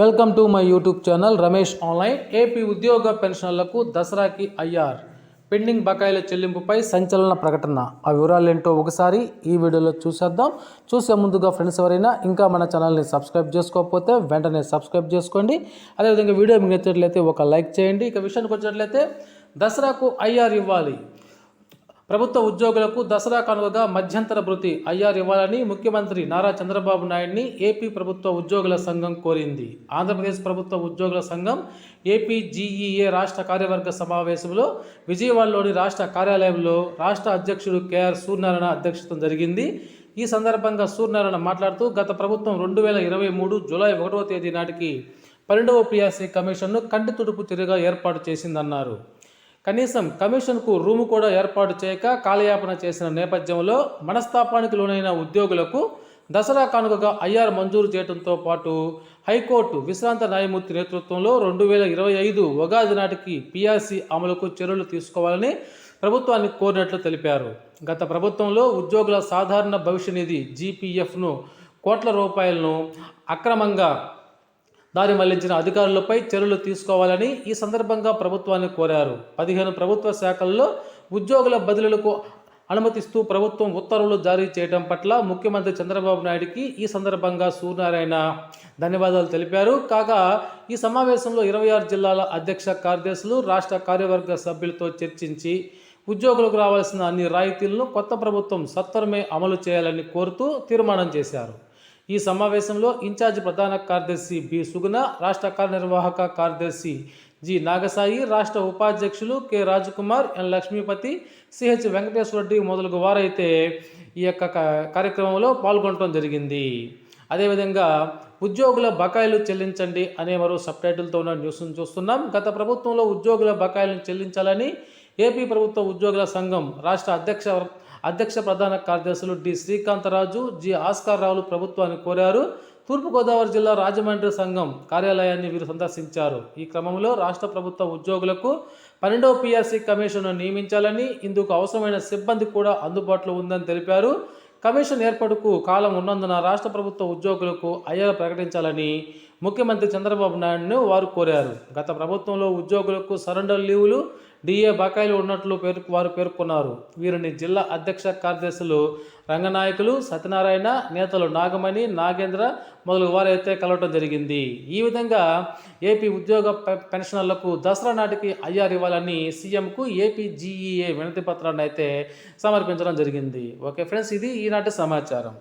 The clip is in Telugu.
Welcome to my YouTube channel Ramesh online. AP ఉద్యోగ పెన్షన్లకు దసరాకి ఐఆర్ పెండింగ్ బకాయిల చెల్లింపుపై సంచలన ప్రకటన. ఆ వివరాలు ఏంటో ఒకసారి ఈ వీడియోలో చూసేద్దాం. చూసే ముందుగా ఫ్రెండ్స్ ఎవరైనా ఇంకా మన ఛానల్ని సబ్స్క్రైబ్ చేసుకోకపోతే వెంటనే సబ్స్క్రైబ్ చేసుకోండి. అదేవిధంగా వీడియో మీకు నచ్చినట్లయితే ఒక లైక్ చేయండి. ఇక విషయానికి వచ్చినట్లయితే దసరాకు ఐఆర్ ఇవ్వాలి. ప్రభుత్వ ఉద్యోగులకు దసరా కానుకగా మధ్యంతర భృతి ఐఆర్ ఇవ్వాలని ముఖ్యమంత్రి నారా చంద్రబాబు నాయుడిని ఏపీ ప్రభుత్వ ఉద్యోగుల సంఘం కోరింది. ఆంధ్రప్రదేశ్ ప్రభుత్వ ఉద్యోగుల సంఘం ఏపీజీఈఏ రాష్ట్ర కార్యవర్గ సమావేశంలో విజయవాడలోని రాష్ట్ర కార్యాలయంలో రాష్ట్ర అధ్యక్షుడు కేఆర్ సూర్యనారాయణ అధ్యక్షత జరిగింది. ఈ సందర్భంగా సూర్యనారాయణ మాట్లాడుతూ గత ప్రభుత్వం 2023 జూలై 1వ తేదీ నాటికి 12వ పిఆర్సీ కమిషన్ను కంటి తుడుపు చర్యగా ఏర్పాటు చేసిందన్నారు. కనీసం కమిషన్కు రూము కూడా ఏర్పాటు చేయక కాలయాపన చేసిన నేపథ్యంలో మనస్తాపానికి లోనైన ఉద్యోగులకు దసరా కానుకగా ఐఆర్ మంజూరు చేయడంతో పాటు హైకోర్టు విశ్రాంత న్యాయమూర్తి నేతృత్వంలో 2025 ఉగాది నాటికి పిఆర్సీ అమలుకు చర్యలు తీసుకోవాలని ప్రభుత్వాన్ని కోరినట్లు తెలిపారు. గత ప్రభుత్వంలో ఉద్యోగుల సాధారణ భవిష్య నిధి జీపీఎఫ్ను కోట్ల రూపాయలను అక్రమంగా దారి మళ్లించిన అధికారులపై చర్యలు తీసుకోవాలని ఈ సందర్భంగా ప్రభుత్వాన్ని కోరారు. 15 ప్రభుత్వ శాఖల్లో ఉద్యోగుల బదిలీలకు అనుమతిస్తూ ప్రభుత్వం ఉత్తర్వులు జారీ చేయడం పట్ల ముఖ్యమంత్రి చంద్రబాబు నాయుడికి ఈ సందర్భంగా సూర్యనారాయణ ధన్యవాదాలు తెలిపారు. కాగా ఈ సమావేశంలో 26 జిల్లాల అధ్యక్ష కార్యదర్శులు రాష్ట్ర కార్యవర్గ సభ్యులతో చర్చించి ఉద్యోగులకు రావాల్సిన అన్ని రాయితీలను కొత్త ప్రభుత్వం సత్వరమే అమలు చేయాలని కోరుతూ తీర్మానం చేశారు. ఈ సమావేశంలో ఇన్ఛార్జి ప్రధాన కార్యదర్శి బి సుగుణ, రాష్ట్ర కార్యనిర్వాహక కార్యదర్శి జి నాగసాయి, రాష్ట్ర ఉపాధ్యక్షులు కె రాజకుమార్, ఎన్ లక్ష్మీపతి, సిహెచ్ వెంకటేశ్వరరెడ్డి మొదలగు వారైతే ఈ యొక్క కార్యక్రమంలో పాల్గొనడం జరిగింది. అదేవిధంగా ఉద్యోగుల బకాయిలు చెల్లించండి అనే మరో సబ్ టైటిల్తో ఉన్న న్యూస్ను చూస్తున్నాం. గత ప్రభుత్వంలో ఉద్యోగుల బకాయిలను చెల్లించాలని ఏపీ ప్రభుత్వ ఉద్యోగుల సంఘం రాష్ట్ర అధ్యక్ష ప్రధాన కార్యదర్శులు డి శ్రీకాంతరాజు, జి ఆస్కార్ రావులు ప్రభుత్వాన్ని కోరారు. తూర్పుగోదావరి జిల్లా రాజమండ్రి సంఘం కార్యాలయాన్ని వీరు సందర్శించారు. ఈ క్రమంలో రాష్ట్ర ప్రభుత్వ ఉద్యోగులకు 12వ పిఆర్సీ కమిషన్ను నియమించాలని, ఇందుకు అవసరమైన సిబ్బంది కూడా అందుబాటులో ఉందని తెలిపారు. కమిషన్ ఏర్పాటుకు కాలం ఉన్నందున రాష్ట్ర ప్రభుత్వ ఉద్యోగులకు ఐఆర్ ప్రకటించాలని ముఖ్యమంత్రి చంద్రబాబు నాయుడును వారు కోరారు. గత ప్రభుత్వంలో ఉద్యోగులకు సరెండర్ లీవులు, డిఏ బకాయిలు ఉన్నట్లు వారు పేర్కొన్నారు. వీరిని జిల్లా అధ్యక్ష కార్యదర్శులు రంగనాయకులు, సత్యనారాయణ, నేతలు నాగమణి, నాగేంద్ర మొదలగు వారైతే కలవటం జరిగింది. ఈ విధంగా ఏపీ ఉద్యోగ పెన్షనర్లకు దసరా నాటికి ఐఆర్ ఇవ్వాలని సీఎంకు ఏపీజీఈఏ వినతి పత్రాన్ని అయితే సమర్పించడం జరిగింది. ఓకే ఫ్రెండ్స్, ఇది ఈనాటి సమాచారం.